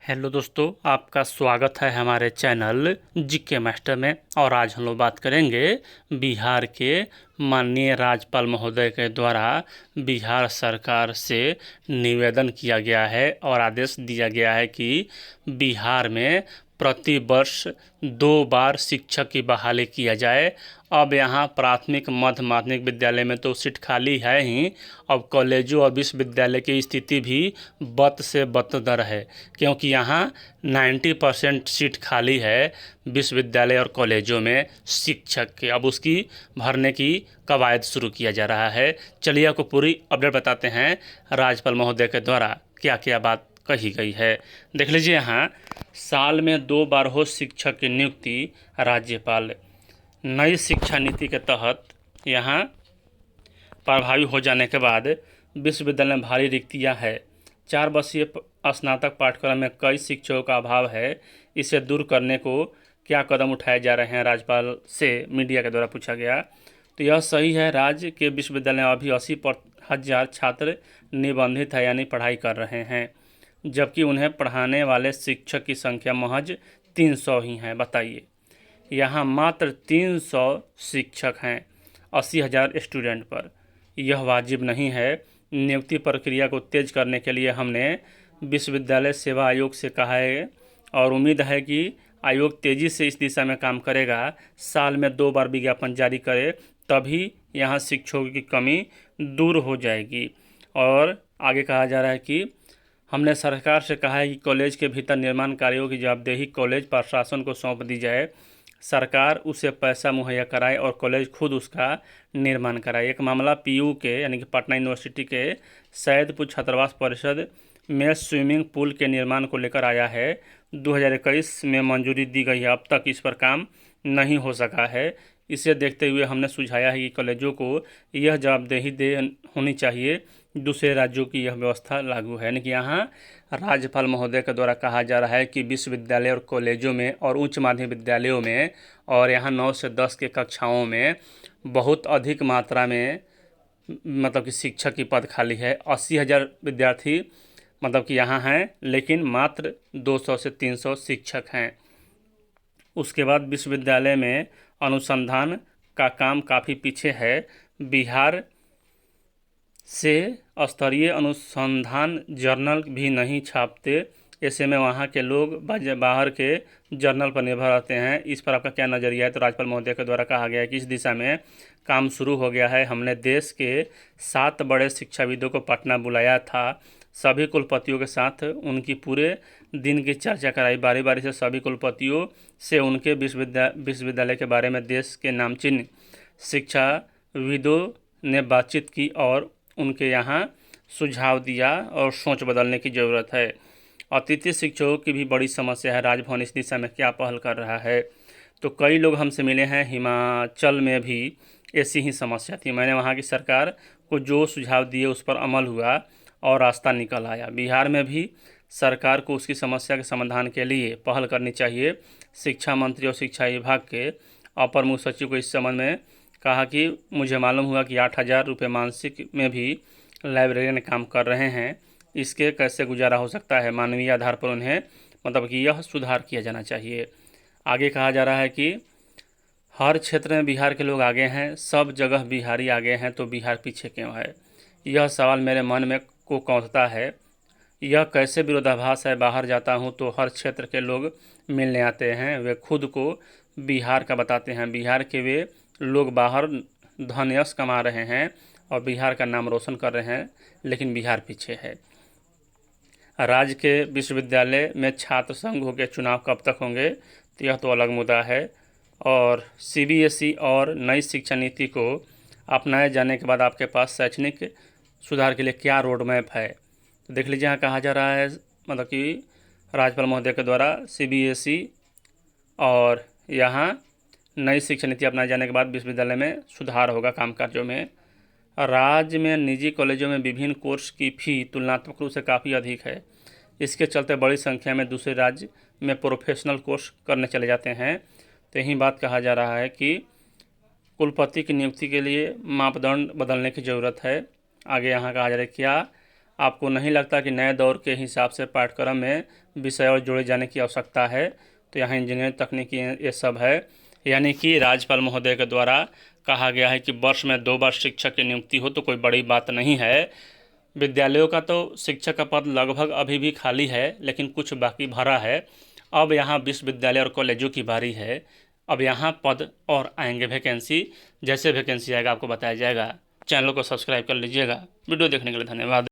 Hello दोस्तों, आपका स्वागत है हमारे चैनल जीके मास्टर में। और आज हम लोग बात करेंगे बिहार के माननीय राज्यपाल महोदय के द्वारा बिहार सरकार से निवेदन किया गया है और आदेश दिया गया है कि बिहार में प्रति वर्ष 2 बार शिक्षक की बहाली किया जाए। अब यहाँ प्राथमिक मध्य माध्यमिक विद्यालय में तो सीट खाली है ही, अब कॉलेजों और विश्वविद्यालय की स्थिति भी बद से बदतर है, क्योंकि यहाँ 90% सीट खाली है विश्वविद्यालय और कॉलेजों में शिक्षक के। अब उसकी भरने की कवायद शुरू किया जा रहा है। चलिए आपको पूरी अपडेट बताते हैं राज्यपाल महोदय के द्वारा क्या क्या बात कही गई है। देख लीजिए, यहाँ साल में 2 बार हो शिक्षक की नियुक्ति। राज्यपाल नई शिक्षा नीति के तहत यहाँ प्रभावी हो जाने के बाद विश्वविद्यालय में भारी रिक्तियाँ है। 4 वर्षीय स्नातक पाठ्यक्रम में कई शिक्षकों का अभाव है। इसे दूर करने को क्या कदम उठाए जा रहे हैं, राज्यपाल से मीडिया के द्वारा पूछा गया। तो यह सही है, राज्य के विश्वविद्यालय में अभी 80,000 छात्र निबंधित है, यानी पढ़ाई कर रहे हैं, जबकि उन्हें पढ़ाने वाले शिक्षक की संख्या महज 300 ही है। बताइए, यहाँ मात्र 300 शिक्षक हैं 80,000 स्टूडेंट पर। यह वाजिब नहीं है। नियुक्ति प्रक्रिया को तेज करने के लिए हमने विश्वविद्यालय सेवा आयोग से कहा है और उम्मीद है कि आयोग तेज़ी से इस दिशा में काम करेगा। साल में 2 बार विज्ञापन जारी करे, तभी यहाँ शिक्षकों की कमी दूर हो जाएगी। और आगे कहा जा रहा है कि हमने सरकार से कहा है कि कॉलेज के भीतर निर्माण कार्यों की जवाबदेही कॉलेज प्रशासन को सौंप दी जाए। सरकार उसे पैसा मुहैया कराए और कॉलेज खुद उसका निर्माण कराए। एक मामला पीयू के यानी कि पटना यूनिवर्सिटी के सैदपुर छात्रावास परिषद में स्विमिंग पूल के निर्माण को लेकर आया है। 2021 में मंजूरी दी गई है, अब तक इस पर काम नहीं हो सका है। इसे देखते हुए हमने सुझाया है कि कॉलेजों को यह जवाबदेही होनी चाहिए, दूसरे राज्यों की यह व्यवस्था लागू है। यानी कि यहाँ राज्यपाल महोदय के द्वारा कहा जा रहा है कि विश्वविद्यालय और कॉलेजों में और उच्च माध्यमिक विद्यालयों में और यहाँ 9 से 10 के कक्षाओं में बहुत अधिक मात्रा में मतलब कि शिक्षक की पद खाली है। 80,000 विद्यार्थी मतलब कि यहाँ हैं, लेकिन मात्र 200 से 300 शिक्षक हैं। उसके बाद विश्वविद्यालय में अनुसंधान का काम काफ़ी पीछे है। बिहार से स्तरीय अनुसंधान जर्नल भी नहीं छापते। ऐसे में वहाँ के लोग बाहर के जर्नल पर निर्भर रहते हैं। इस पर आपका क्या नज़रिया है? तो राज्यपाल महोदय के द्वारा कहा गया है कि इस दिशा में काम शुरू हो गया है। हमने देश के 7 बड़े शिक्षाविदों को पटना बुलाया था। सभी कुलपतियों के साथ उनकी पूरे दिन की चर्चा कराई। बारी बारी से सभी कुलपतियों से उनके विश्वविद्यालय के बारे में देश के नामचीन शिक्षाविदों ने बातचीत की और उनके यहाँ सुझाव दिया और सोच बदलने की ज़रूरत है। अतिथि शिक्षकों की भी बड़ी समस्या है। राजभवन इस दिशा में क्या पहल कर रहा है? तो कई लोग हमसे मिले हैं, हिमाचल में भी ऐसी ही समस्या थी। मैंने वहाँ की सरकार को जो सुझाव दिए उस पर अमल हुआ और रास्ता निकल आया। बिहार में भी सरकार को उसकी समस्या के समाधान के लिए पहल करनी चाहिए। शिक्षा मंत्री और शिक्षा विभाग के अपर मुख्य सचिव को इस संबंध में कहा कि मुझे मालूम हुआ कि 8,000 रुपये मासिक में भी लाइब्रेरियन काम कर रहे हैं। इसके कैसे गुजारा हो सकता है? मानवीय आधार पर उन्हें मतलब कि यह सुधार किया जाना चाहिए। आगे कहा जा रहा है कि हर क्षेत्र में बिहार के लोग आगे हैं, सब जगह बिहारी आगे हैं, तो बिहार पीछे क्यों है? यह सवाल मेरे मन में को कौंधता है। यह कैसे विरोधाभास है? बाहर जाता हूँ तो हर क्षेत्र के लोग मिलने आते हैं, वे खुद को बिहार का बताते हैं। बिहार के वे लोग बाहर धन यश कमा रहे हैं और बिहार का नाम रोशन कर रहे हैं, लेकिन बिहार पीछे है। राज्य के विश्वविद्यालय में छात्र संघों के चुनाव कब तक होंगे? तो यह तो अलग मुद्दा है। और सीबीएसई और नई शिक्षा नीति को अपनाए जाने के बाद आपके पास शैक्षणिक सुधार के लिए क्या रोड मैप है? तो देख लीजिए, यहाँ कहा जा रहा है मतलब कि राज्यपाल महोदय के द्वारा सीबीएसई और यहाँ नई शिक्षा नीति अपनाए जाने के बाद विश्वविद्यालय में सुधार होगा कामकाजों में। राज्य में निजी कॉलेजों में विभिन्न कोर्स की फ़ी तुलनात्मक रूप से काफ़ी अधिक है। इसके चलते बड़ी संख्या में दूसरे राज्य में प्रोफेशनल कोर्स करने चले जाते हैं। तो यही बात कहा जा रहा है कि कुलपति की नियुक्ति के लिए मापदंड बदलने की ज़रूरत है। आगे यहाँ कहा जा रहा है, क्या आपको नहीं लगता कि नए दौर के हिसाब से पाठ्यक्रम में विषय और जोड़े जाने की आवश्यकता है। तो यहाँ इंजीनियरिंग तकनीकी ये सब है। यानी कि राज्यपाल महोदय के द्वारा कहा गया है कि वर्ष में 2 बार शिक्षक की नियुक्ति हो तो कोई बड़ी बात नहीं है। विद्यालयों का तो शिक्षक का पद लगभग अभी भी खाली है, लेकिन कुछ बाकी भरा है। अब यहाँ विश्वविद्यालय और कॉलेजों की बारी है। अब यहाँ पद और आएंगे वैकेंसी, जैसे वैकेंसी आएगा आपको बताया जाएगा। चैनल को सब्सक्राइब कर लीजिएगा। वीडियो देखने के लिए धन्यवाद।